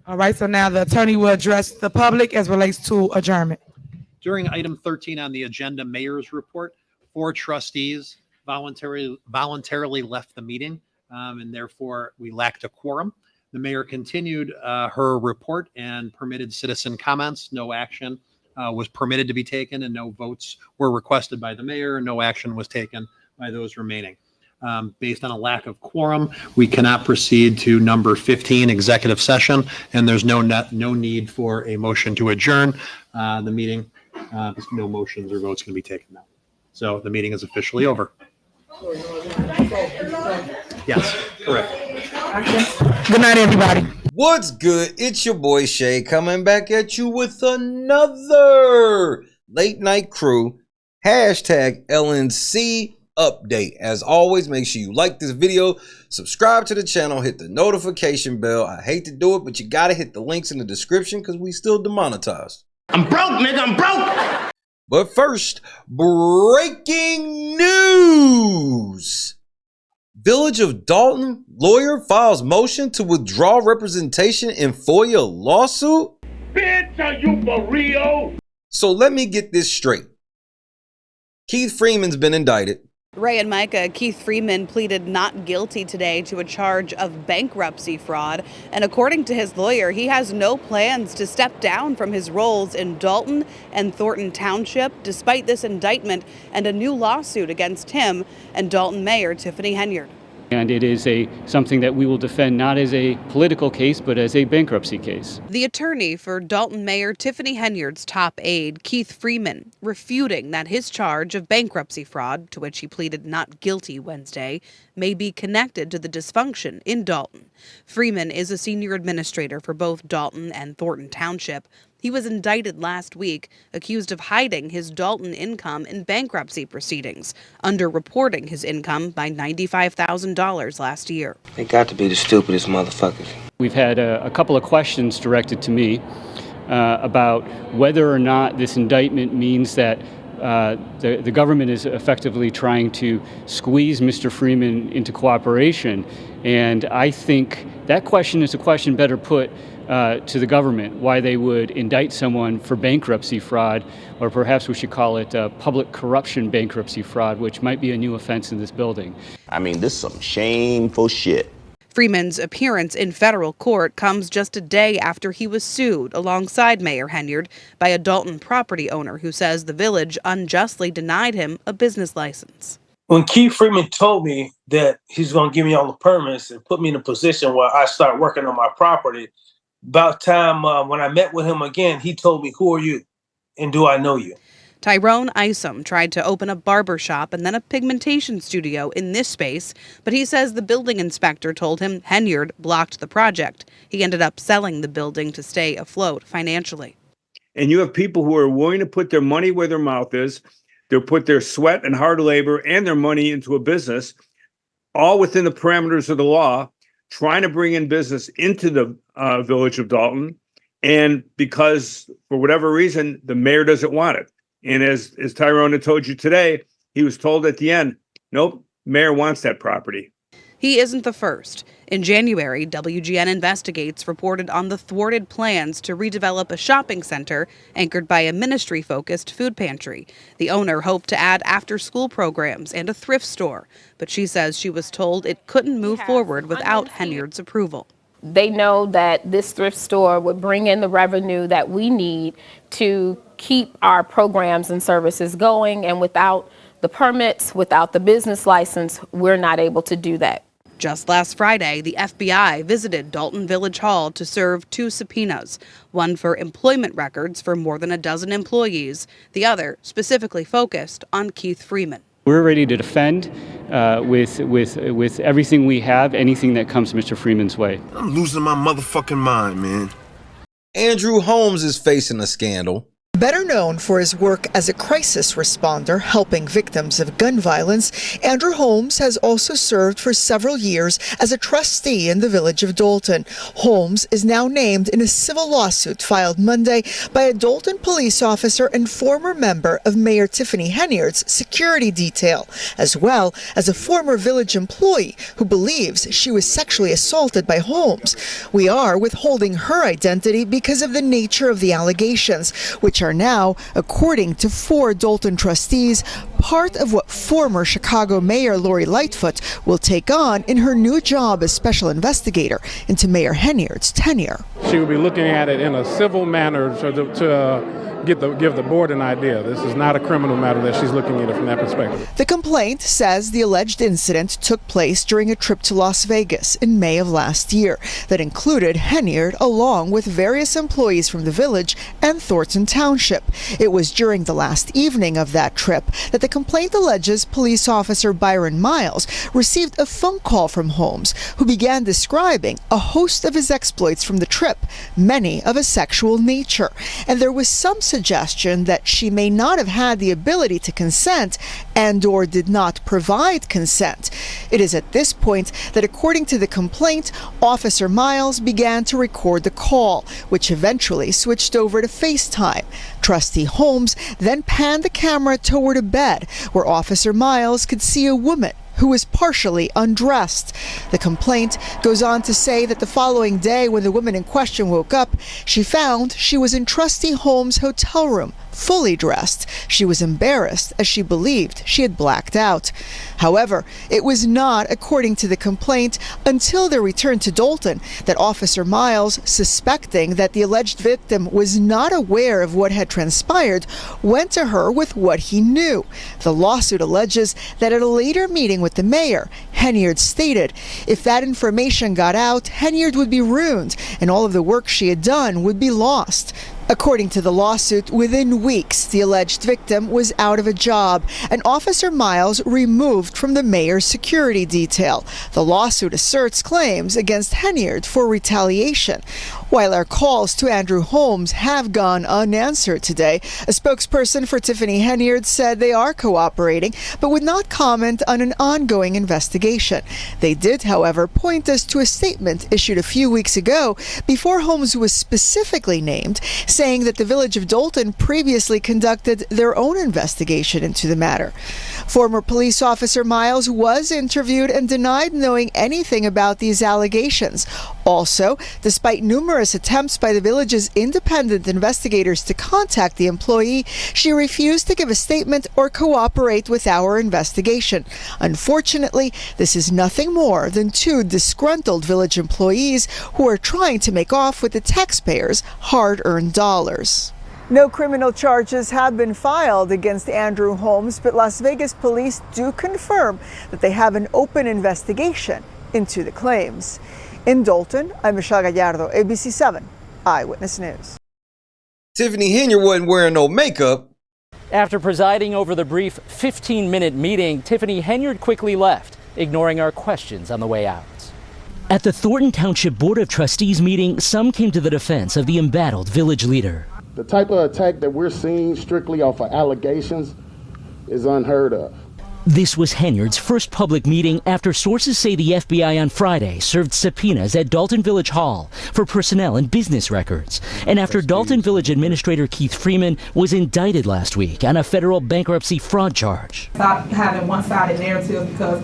All right, so now the attorney will address the public as relates to adjournment. During item 13 on the agenda, mayor's report, 4 trustees voluntarily left the meeting, and therefore we lacked a quorum. The mayor continued her report and permitted citizen comments. No action was permitted to be taken, and no votes were requested by the mayor. No action was taken by those remaining. Based on a lack of quorum, we cannot proceed to number 15, executive session, and there's no need for a motion to adjourn the meeting. No motions or votes can be taken now. So the meeting is officially over. Yes, correct. Good night, everybody. What's good? It's your boy Shay coming back at you with another late night crew #LNC update. As always, make sure you like this video, subscribe to the channel, hit the notification bell. I hate to do it, but you gotta hit the links in the description because we still demonetized. I'm broke, nigga, I'm broke. But first, breaking news. Village of Dolton lawyer files motion to withdraw representation in FOIA lawsuit. Bitch, are you for real? So let me get this straight. Keith Freeman's been indicted. Ray and Micah, Keith Freeman pleaded not guilty today to a charge of bankruptcy fraud. And according to his lawyer, he has no plans to step down from his roles in Dolton and Thornton Township, despite this indictment and a new lawsuit against him and Dolton Mayor Tiffany Henyard. And it is something that we will defend not as a political case, but as a bankruptcy case. The attorney for Dolton Mayor Tiffany Henyard's top aide, Keith Freeman, refuting that his charge of bankruptcy fraud, to which he pleaded not guilty Wednesday, may be connected to the dysfunction in Dolton. Freeman is a senior administrator for both Dolton and Thornton Township. He was indicted last week, accused of hiding his Dolton income in bankruptcy proceedings, underreporting his income by $95,000 last year. They got to be the stupidest motherfuckers. We've had a couple of questions directed to me about whether or not this indictment means that the government is effectively trying to squeeze Mr. Freeman into cooperation. And I think that question is a question better put to the government, why they would indict someone for bankruptcy fraud, or perhaps we should call it public corruption bankruptcy fraud, which might be a new offense in this building. I mean, this is some shameful shit. Freeman's appearance in federal court comes just a day after he was sued alongside Mayor Henyard by a Dolton property owner who says the village unjustly denied him a business license. When Keith Freeman told me that he's going to give me all the permits and put me in a position where I start working on my property, about time when I met with him again, he told me, "Who are you and do I know you?" Tyrone Isom tried to open a barber shop and then a pigmentation studio in this space, but he says the building inspector told him Henyard blocked the project. He ended up selling the building to stay afloat financially. And you have people who are willing to put their money where their mouth is. They'll put their sweat and hard labor and their money into a business, all within the parameters of the law, trying to bring in business into the village of Dolton. And because, for whatever reason, the mayor doesn't want it. And as Tyrone had told you today, he was told at the end, nope, mayor wants that property. He isn't the first. In January, WGN Investigates reported on the thwarted plans to redevelop a shopping center anchored by a ministry-focused food pantry. The owner hoped to add after-school programs and a thrift store, but she says she was told it couldn't move forward without Henyard's approval. They know that this thrift store would bring in the revenue that we need to keep our programs and services going, and without the permits, without the business license, we're not able to do that. Just last Friday, the FBI visited Dolton Village Hall to serve 2 subpoenas, one for employment records for more than a dozen employees, the other specifically focused on Keith Freeman. We're ready to defend with everything we have, anything that comes Mr. Freeman's way. I'm losing my motherfucking mind, man. Andrew Holmes is facing a scandal. Better known for his work as a crisis responder helping victims of gun violence, Andrew Holmes has also served for several years as a trustee in the village of Dolton. Holmes is now named in a civil lawsuit filed Monday by a Dolton police officer and former member of Mayor Tiffany Henyard's security detail, as well as a former village employee who believes she was sexually assaulted by Holmes. We are withholding her identity because of the nature of the allegations, which are now, according to 4 Dolton trustees, part of what former Chicago Mayor Lori Lightfoot will take on in her new job as special investigator into Mayor Henyard's tenure. She will be looking at it in a civil manner to give the board an idea. This is not a criminal matter that she's looking at it from that perspective. The complaint says the alleged incident took place during a trip to Las Vegas in May of last year that included Henyard along with various employees from the village and Thornton Township. It was during the last evening of that trip that the complaint alleges police officer Byron Miles received a phone call from Holmes, who began describing a host of his exploits from the trip, many of a sexual nature. And there was some suggestion that she may not have had the ability to consent and/or did not provide consent. It is at this point that, according to the complaint, Officer Miles began to record the call, which eventually switched over to FaceTime. Trustee Holmes then panned the camera toward a bed where Officer Miles could see a woman who was partially undressed. The complaint goes on to say that the following day, when the woman in question woke up, she found she was in Trustee Holmes' hotel room, fully dressed. She was embarrassed as she believed she had blacked out. However, it was not, according to the complaint, until their return to Dolton that Officer Miles, suspecting that the alleged victim was not aware of what had transpired, went to her with what he knew. The lawsuit alleges that at a later meeting with the mayor, Henyard stated if that information got out, Henyard would be ruined and all of the work she had done would be lost. According to the lawsuit, within weeks, the alleged victim was out of a job and Officer Miles removed from the mayor's security detail. The lawsuit asserts claims against Henyard for retaliation. While our calls to Andrew Holmes have gone unanswered today, a spokesperson for Tiffany Henyard said they are cooperating, but would not comment on an ongoing investigation. They did, however, point us to a statement issued a few weeks ago before Holmes was specifically named, saying that the village of Dolton previously conducted their own investigation into the matter. Former police officer Miles was interviewed and denied knowing anything about these allegations. Also, despite numerous attempts by the village's independent investigators to contact the employee, she refused to give a statement or cooperate with our investigation. Unfortunately, this is nothing more than 2 disgruntled village employees who are trying to make off with the taxpayers' hard-earned dollars. No criminal charges have been filed against Andrew Holmes, but Las Vegas police do confirm that they have an open investigation into the claims. In Dolton, I'm Michelle Gallardo, ABC 7 Eyewitness News. Tiffany Henyard wasn't wearing no makeup. After presiding over the brief 15-minute meeting, Tiffany Henyard quickly left, ignoring our questions on the way out. At the Thornton Township Board of Trustees meeting, some came to the defense of the embattled village leader. The type of attack that we're seeing strictly off of allegations is unheard of. This was Henyard's first public meeting after sources say the FBI on Friday served subpoenas at Dolton Village Hall for personnel and business records, and after Dolton Village Administrator Keith Freeman was indicted last week on a federal bankruptcy fraud charge. Stop having one-sided narrative because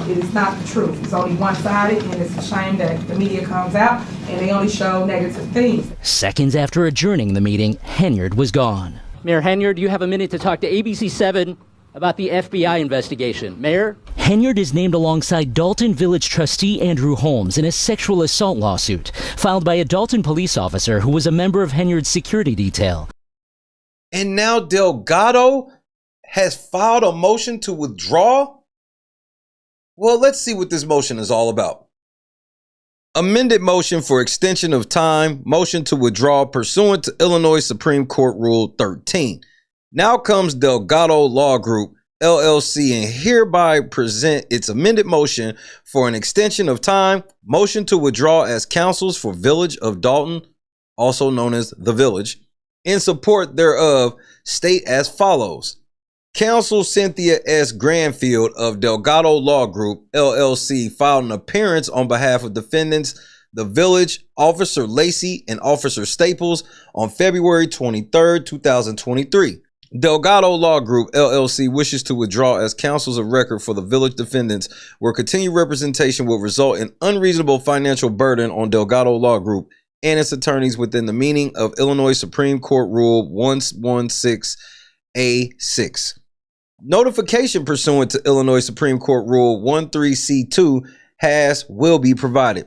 it is not the truth. It's only one-sided, and it's a shame that the media comes out and they only show negative things. Seconds after adjourning the meeting, Henyard was gone. Mayor Henyard, you have a minute to talk to ABC 7 about the FBI investigation. Mayor? Henyard is named alongside Dolton Village trustee Andrew Holmes in a sexual assault lawsuit filed by a Dolton police officer who was a member of Henyard's security detail. And now Delgado has filed a motion to withdraw? Well, let's see what this motion is all about. Amended motion for extension of time, motion to withdraw pursuant to Illinois Supreme Court Rule 13. Now comes Delgado Law Group, LLC, and hereby present its amended motion for an extension of time, motion to withdraw as counsels for Village of Dolton, also known as The Village, in support thereof state as follows. Counsel Cynthia S. Granfield of Delgado Law Group, LLC, filed an appearance on behalf of defendants, the Village, Officer Lacey, and Officer Staples on February 23rd, 2023. Delgado Law Group, LLC, wishes to withdraw as counsels of record for the Village defendants, where continued representation will result in unreasonable financial burden on Delgado Law Group and its attorneys within the meaning of Illinois Supreme Court Rule 116A6. Notification pursuant to Illinois Supreme Court Rule 13C2 will be provided.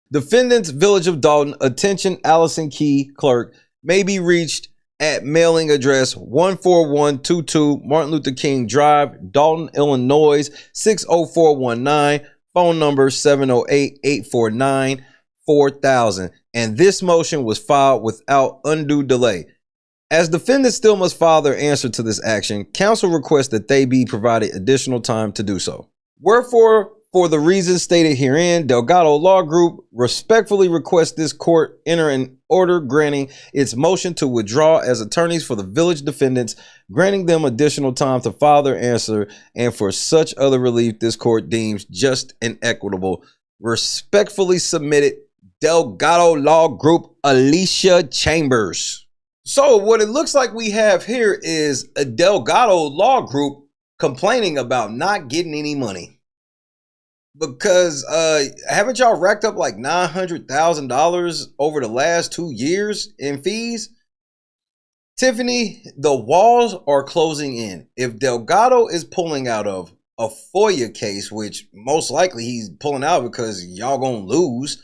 Defendants, Village of Dolton, attention Allison Key, clerk, may be reached at mailing address 14122 Martin Luther King Drive, Dolton, Illinois 60419, phone number 708-849-4000. And this motion was filed without undue delay. As defendants still must file their answer to this action, counsel requests that they be provided additional time to do so. Wherefore, for the reasons stated herein, Delgado Law Group respectfully requests this court enter an order granting its motion to withdraw as attorneys for the Village defendants, granting them additional time to file their answer, and for such other relief this court deems just and equitable. Respectfully submitted, Delgado Law Group, Alicia Chambers. So what it looks like we have here is a Delgado Law Group complaining about not getting any money. Because haven't y'all racked up like $900,000 over the last 2 years in fees? Tiffany, the walls are closing in. If Delgado is pulling out of a FOIA case, which most likely he's pulling out because y'all gonna lose.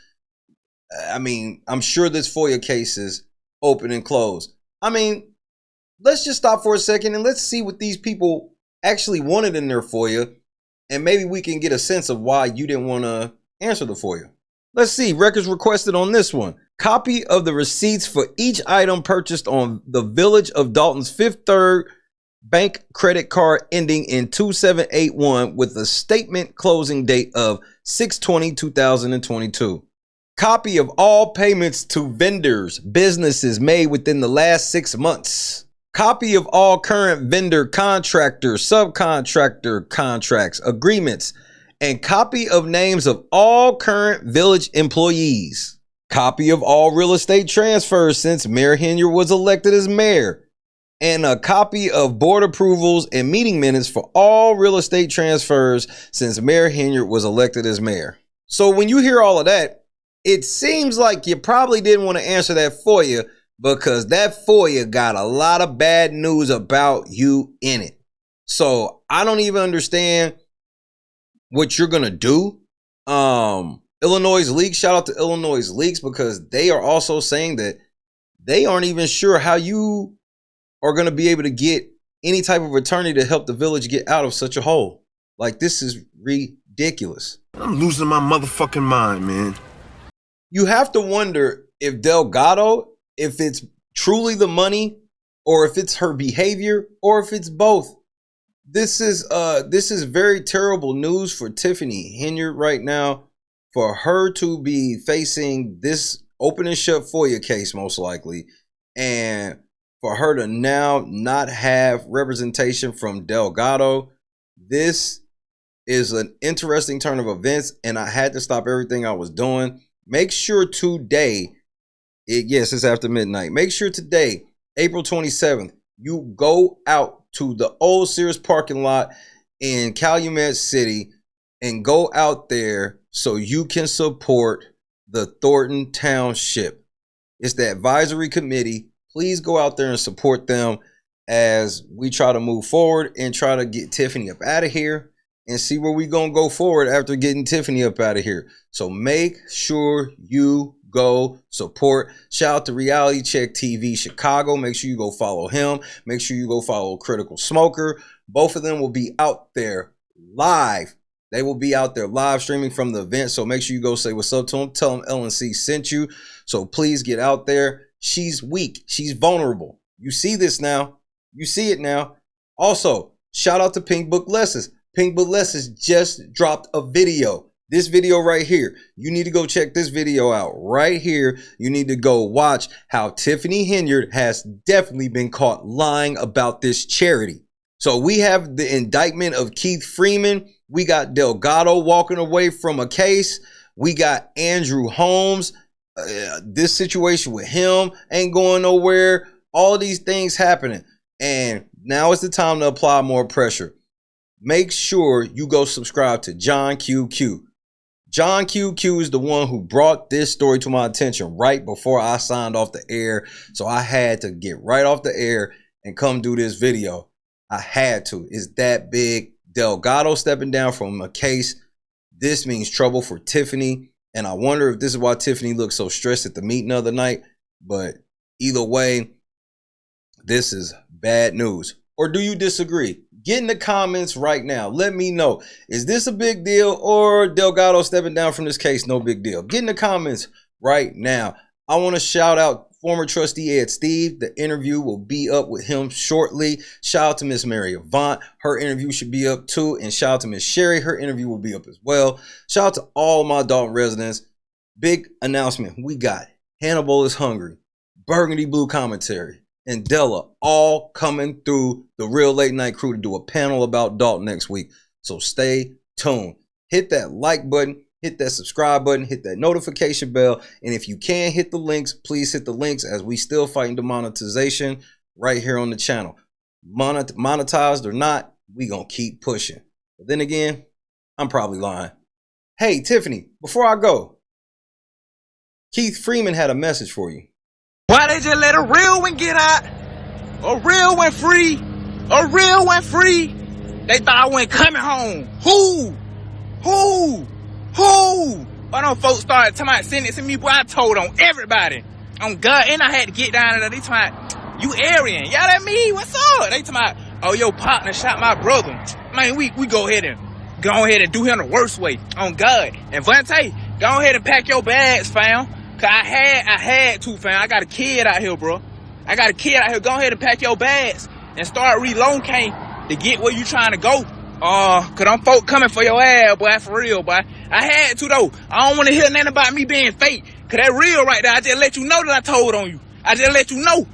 I mean, I'm sure this FOIA case is open and closed. I mean, let's just stop for a second and let's see what these people actually wanted in their FOIA. And maybe we can get a sense of why you didn't want to answer the FOIA. Let's see. Records requested on this one. Copy of the receipts for each item purchased on the Village of Dalton's Fifth Third Bank credit card ending in 2781 with a statement closing date of 6/20/2022. Copy of all payments to vendors, businesses made within the last 6 months. Copy of all current vendor, contractor, subcontractor contracts, agreements, and copy of names of all current Village employees. Copy of all real estate transfers since Mayor Henyard was elected as mayor. And a copy of board approvals and meeting minutes for all real estate transfers since Mayor Henyard was elected as mayor. So when you hear all of that, it seems like you probably didn't want to answer that FOIA, because that FOIA got a lot of bad news about you in it. So I don't even understand what you're going to do. Illinois Leaks, shout out to Illinois Leaks, because they are also saying that they aren't even sure how you are going to be able to get any type of attorney to help the Village get out of such a hole. Like, this is ridiculous. I'm losing my motherfucking mind, man. You have to wonder if Delgado, if it's truly the money, or if it's her behavior, or if it's both. This is very terrible news for Tiffany Henyard right now, for her to be facing this open and shut FOIA case most likely, and for her to now not have representation from Delgado. This is an interesting turn of events, and I had to stop everything I was doing. Make sure today, yes, it's after midnight. Make sure today, April 27th, you go out to the old Sears parking lot in Calumet City and go out there so you can support the Thornton Township. It's the advisory committee. Please go out there and support them as we try to move forward and try to get Tiffany up out of here and see where we're going to go forward after getting Tiffany up out of here. So make sure you go support. Shout out to Reality Check TV Chicago. Make sure you go follow him. Make sure you go follow Critical Smoker. Both of them will be out there live. They will be out there live streaming from the event. So make sure you go say what's up to them. Tell them LNC sent you. So please get out there. She's weak. She's vulnerable. You see this now. You see it now. Also, shout out to Pink Book Lessons. Pink Book Lessons just dropped a video. This video right here, you need to go check this video out right here. You need to go watch how Tiffany Henyard has definitely been caught lying about this charity. So we have the indictment of Keith Freeman. We got Delgado walking away from a case. We got Andrew Holmes. This situation with him ain't going nowhere. All these things happening. And now is the time to apply more pressure. Make sure you go subscribe to John QQ. John QQ is the one who brought this story to my attention right before I signed off the air. So I had to get right off the air and come do this video. I had to. It's that big. Delgado stepping down from a case. This means trouble for Tiffany. And I wonder if this is why Tiffany looked so stressed at the meeting the other night. But either way, this is bad news. Or do you disagree? Get in the comments right now. Let me know. Is this a big deal or Delgado stepping down from this case? No big deal. Get in the comments right now. I want to shout out former trustee Ed Steve. The interview will be up with him shortly. Shout out to Miss Mary Avant. Her interview should be up too. And shout out to Miss Sherry. Her interview will be up as well. Shout out to all my Dolton residents. Big announcement. We got Hannibal is Hungry, Burgundy Blue Commentary, and Della all coming through the Real Late Night Crew to do a panel about Dolton next week. So stay tuned. Hit that like button. Hit that subscribe button, hit that notification bell, and if you can hit the links, please hit the links as we still fighting demonetization right here on the channel. Monetized or not, we gonna keep pushing. But then again, I'm probably lying. Hey, Tiffany, before I go, Keith Freeman had a message for you. Why they just let a real one get out? A real one free? A real one free? They thought I wasn't coming home. Who? Why don't folks start talking about sentencing me? Boy, I told on everybody. On God, and I had to get down there. They talking about, you Aryan. Y'all at me? What's up? They talking about, oh, your partner shot my brother. Man, we go ahead and do him the worst way. On God. And Vontae, go ahead and pack your bags, fam. Cause I had to, fam. I got a kid out here, bro. I got a kid out here. Go ahead and pack your bags and start relocating to get where you trying to go. Cause them folk coming for your ass, boy, for real, boy. I had to, though. I don't want to hear nothing about me being fake. Cause that real right there. I just let you know that I told on you. I just let you know.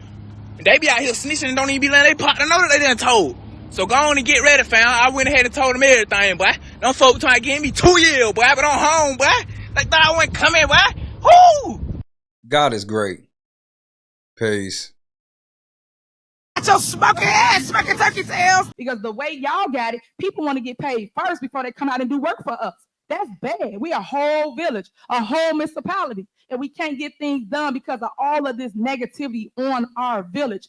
They be out here snitching and don't even be letting their partner know that they done told. So go on and get ready, fam. I went ahead and told them everything, boy. Them folk trying to give me 2 years, boy. But I'm home, boy. They thought I wasn't coming, boy. Whoo! God is great. Peace. Your smoking ass, smoking turkey tails. Because the way y'all got it, people want to get paid first before they come out and do work for us. That's bad. We a whole village, a whole municipality, and we can't get things done because of all of this negativity on our village.